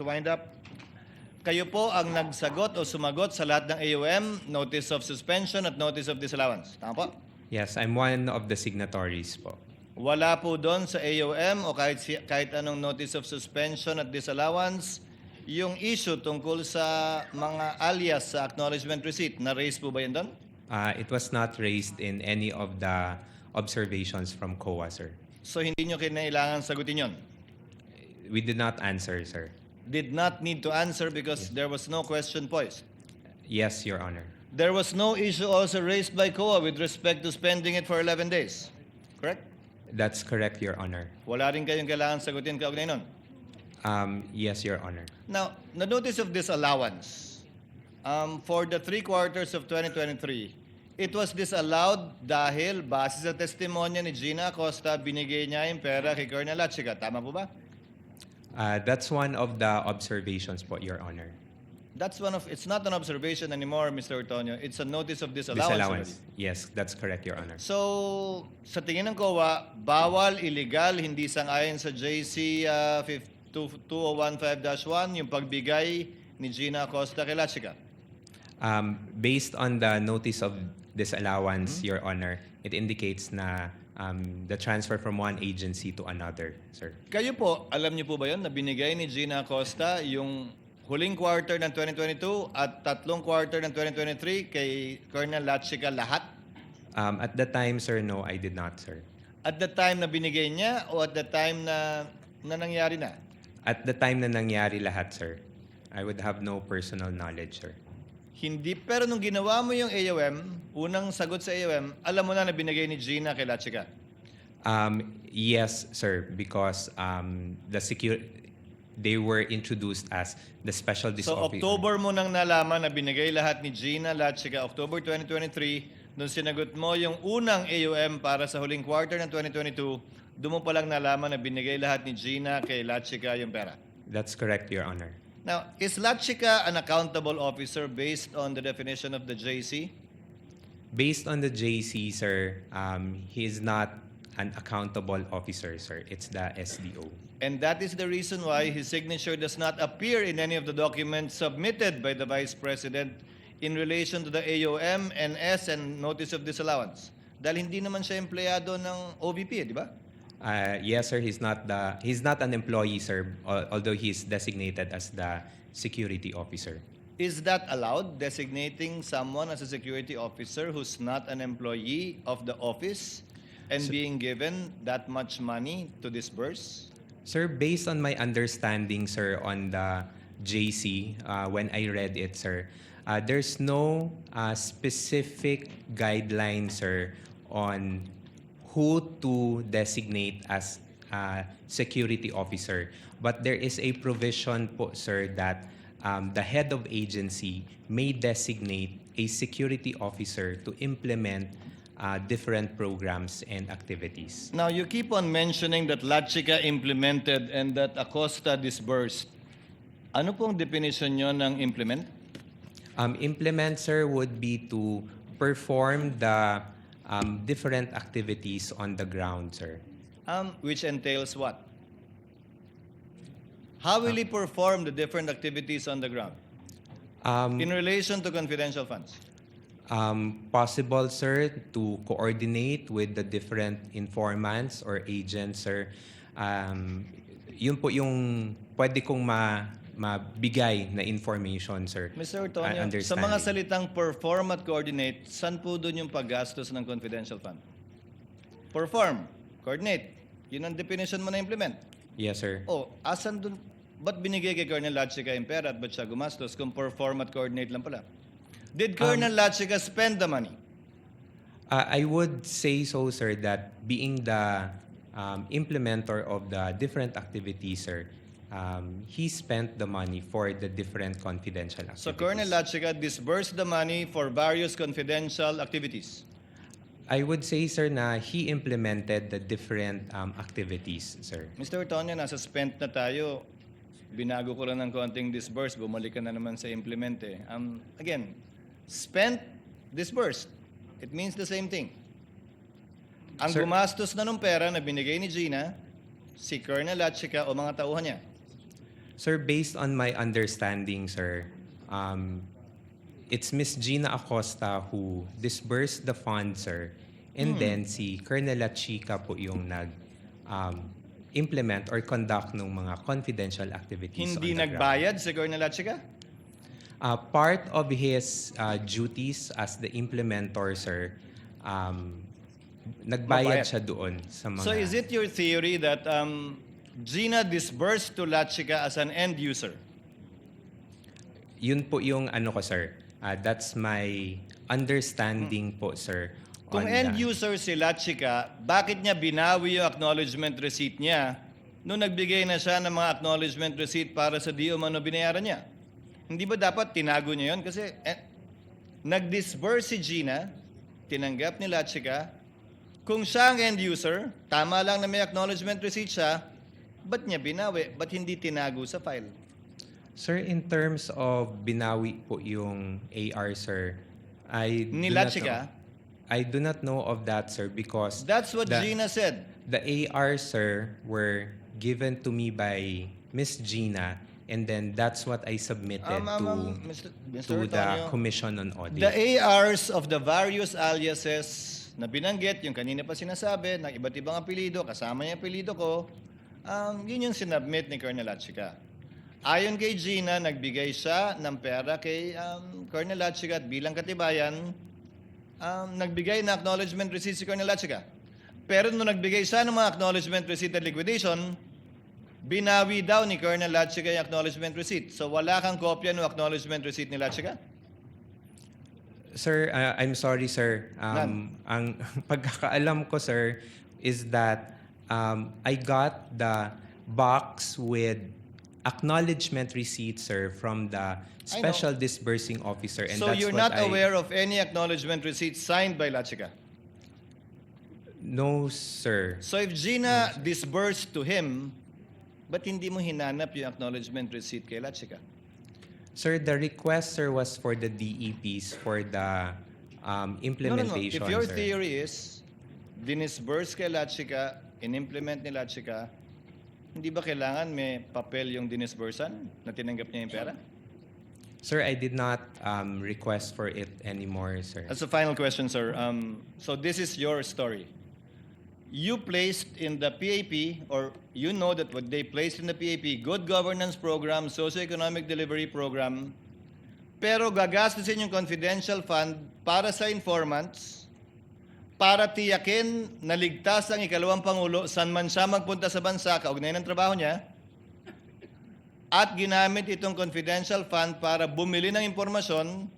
To wind up, kayo po ang nagsagot o sumagot sa lahat ng AUM, Notice of Suspension at Notice of Disallowance. Tama po? Yes, I'm one of the signatories po. Wala po doon sa AUM o kahit anong Notice of Suspension at Disallowance yung issue tungkol sa mga alias sa acknowledgement receipt. Na-raise po ba yun doon? It was not raised in any of the observations from COA, sir. So hindi nyo kinailangan sagutin yon. We did not answer, sir. Did not need to answer because there was no question posed. Yes, Your Honor. There was no issue also raised by COA with respect to spending it for 11 days. Correct? That's correct, Your Honor. Wala rin kayong kailangan sagutin kaugnay nun. Yes, Your Honor. Now, the notice of disallowance, for the 3 quarters of 2023, it was disallowed dahil base sa testimonya ni Gina Acosta, binigay niya yung pera kay Colonel Lachica. Tama po ba? That's one of the observations po, Your Honor. It's not an observation anymore, Mr. Ortonio. It's a notice of disallowance. Disallowance. Yes, that's correct, Your Honor. So, sa tingin ng COA, bawal, illegal, hindi sang-ayon sa JC 2015-1 yung pagbigay ni Gina Acosta kay Lachica. Based on the notice of disallowance, Your Honor, it indicates na the transfer from one agency to another, sir. Kayo po, alam niyo po ba yun na binigay ni Gina Acosta yung huling quarter ng 2022 at tatlong quarter ng 2023 kay Colonel Lachica lahat? At the time, sir, no, I did not, sir. At the time na binigay niya o at the time na nangyari na? At the time na nangyari lahat, sir, I would have no personal knowledge, sir. Hindi, pero nung ginawa mo yung AOM, unang sagot sa AOM, alam mo na binigay ni Gina kay Lachica? Yes, sir, because they were introduced as the special So, officer. October mo nang nalaman na binigay lahat ni Gina Lachica, October 2023, nung sinagot mo yung unang AOM para sa huling quarter ng 2022, doon mo palang nalaman na binigay lahat ni Gina kay Lachica yung pera. That's correct, Your Honor. Now, is Lachica an accountable officer based on the definition of the JC? Based on the JC, sir, he is not an accountable officer, sir. It's the SDO. And that is the reason why his signature does not appear in any of the documents submitted by the Vice President in relation to the AOM, NS, and Notice of Disallowance. Dahil hindi naman siya empleyado ng OVP, di ba? Yes, sir. He's not an employee, sir. Although he is designated as the security officer. Is that allowed, designating someone as a security officer who's not an employee of the office and being given that much money to disburse? Sir, based on my understanding, sir, on the JC, when I read it, sir, there's no specific guideline, sir, on who to designate as a security officer. But there is a provision po, sir, that the head of agency may designate a security officer to implement different programs and activities. Now, you keep on mentioning that Lachica implemented and that Acosta disbursed. Ano pong definition nyo ng implement? Implement, sir, would be to perform the different activities on the ground, sir. Which entails what? How will he perform the different activities on the ground in relation to confidential funds? Possible, sir, to coordinate with the different informants or agents, sir. Yun po yung pwede kong mabigay na information, sir. Mr. Ortonio, sa mga salitang perform at coordinate, saan po doon yung paggastos ng confidential fund? Perform, coordinate. Yun ang definition mo na implement. Yes, sir. Asan doon? Ba't binigay kay Colonel Lachica yung pera at ba't siya gumastos kung perform at coordinate lang pala? Did Colonel Lachica spend the money? I would say so, sir, that being the implementer of the different activities, sir, he spent the money for the different confidential activities. So Colonel Lachica disbursed the money for various confidential activities. I would say, sir, na he implemented the different activities, sir. Mr. Ortonio, nasa spent na tayo. Binago ko lang ng konting disburse, bumalik ka na naman sa implement eh. Again, spent, disbursed. It means the same thing. Ang Sir, gumastos na ng pera na binigay ni Gina, si Colonel Lachica o mga tauhan niya. Sir, based on my understanding, sir, it's Miss Gina Acosta who disbursed the funds, sir. And then si Colonel Chica po yung implement or conduct ng mga confidential activities Hindi on the ground. nagbayad si Colonel Lachica? Part of his duties as the implementor, sir, nagbayad Mabayad. siya doon sa mga... So is it your theory that Gina disbursed to Lachica as an end user? Yun po yung ano ko, sir. That's my understanding po, sir. Kung on end that. user si Lachica, bakit niya binawi yung acknowledgement receipt niya nung nagbigay na siya ng mga acknowledgement receipt para sa di umano binayaran niya? Hindi ba dapat tinago niya yun? Kasi nag-disburse si Gina, tinanggap ni Lachica. Kung siya ang end user, tama lang na may acknowledgement receipt siya, ba't niya binawi? Ba't hindi tinago sa file? Sir, in terms of binawi po yung AR, sir, Ni Lachica? I do not know of that, sir, because That's what the, Gina said. the AR, sir, were given to me by Miss Gina, and then that's what I submitted Mr. to the Antonio, Commission on Audit. the ARs of the various aliases na binanggit, yung kanina pa sinasabi, ng iba't ibang apelido, kasama yung apelido ko, yun yung sinubmit ni Colonel Lachica. Ayon kay Gina, nagbigay siya ng pera kay Colonel Lachica at bilang katibayan, nagbigay na acknowledgement receipt si Colonel Lachica. Pero nung nagbigay siya ng mga acknowledgement receipt at liquidation, binawi daw ni Colonel Lachica yung acknowledgement receipt. So wala kang kopya ng acknowledgement receipt ni Lachica? Sir, I'm sorry, sir. Ang pagkakaalam ko, sir, is that I got the box with acknowledgement receipt, sir, from the special disbursing officer, and So that's you're what not aware of any acknowledgement receipt signed by Lachica? No, sir. So if Gina disbursed to him, ba't hindi mo hinanap yung acknowledgement receipt kay Lachica? Sir, the request, sir, was for the DEPs for the implementation, If your sir. theory is dinisburse kay Lachica, in-implement ni Lachica, hindi ba kailangan may papel yung dinisbursan na tinanggap niya yung pera? Sir, I did not request for it anymore, sir. As a final question, sir. So this is your story. You placed in the PAP, or you know that what they placed in the PAP, Good Governance Program, Socioeconomic Delivery Program, pero gagastusin yung confidential fund para sa informants, para tiyakin na ligtas ang ikalawang Pangulo saan man siya magpunta sa bansa, kaugnay ng trabaho niya, at ginamit itong confidential fund para bumili ng impormasyon,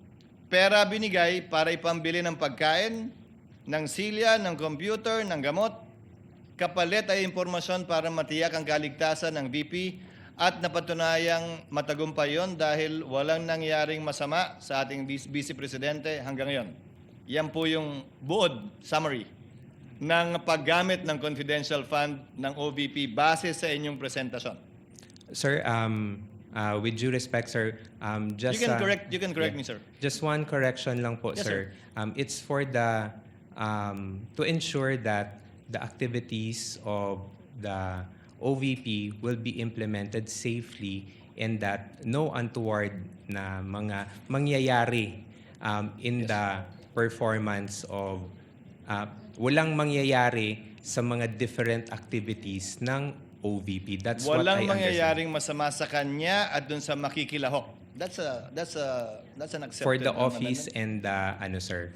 pera binigay para ipambili ng pagkain, ng silya, ng computer, ng gamot, kapalit ay impormasyon para matiyak ang kaligtasan ng VP at napatunayang matagumpay yon dahil walang nangyaring masama sa ating Vice Presidente hanggang ngayon. Yan po yung buod summary ng paggamit ng confidential fund ng OVP base sa inyong presentasyon. Sir, with due respect, sir, just You can correct me, sir. Just one correction lang po, Yes, sir. It's for the to ensure that the activities of the OVP will be implemented safely and that no untoward na mga mangyayari in the performance of walang mangyayari sa mga different activities ng OVP. That's what I Walang understand. mangyayaring masama sa kanya at dun sa makikilahok. That's an accepted For the amendment. office and the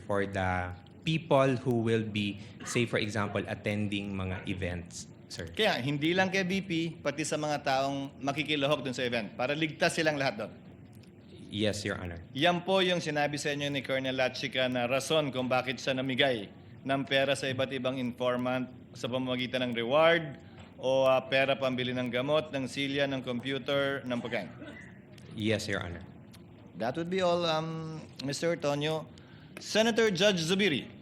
for the people who will be, say for example, attending mga events, sir. Kaya hindi lang kay VP, pati sa mga taong makikilahok dun sa event para ligtas silang lahat doon. Yes, Your Honor. Yan po yung sinabi sa inyo ni Colonel Lachica na rason kung bakit siya namigay ng pera sa iba't ibang informant sa pamamagitan ng reward o pera pambili ng gamot, ng silya, ng computer, ng pagkain. Yes, Your Honor. That would be all, Mr. Tonyo. Senator Judge Zubiri.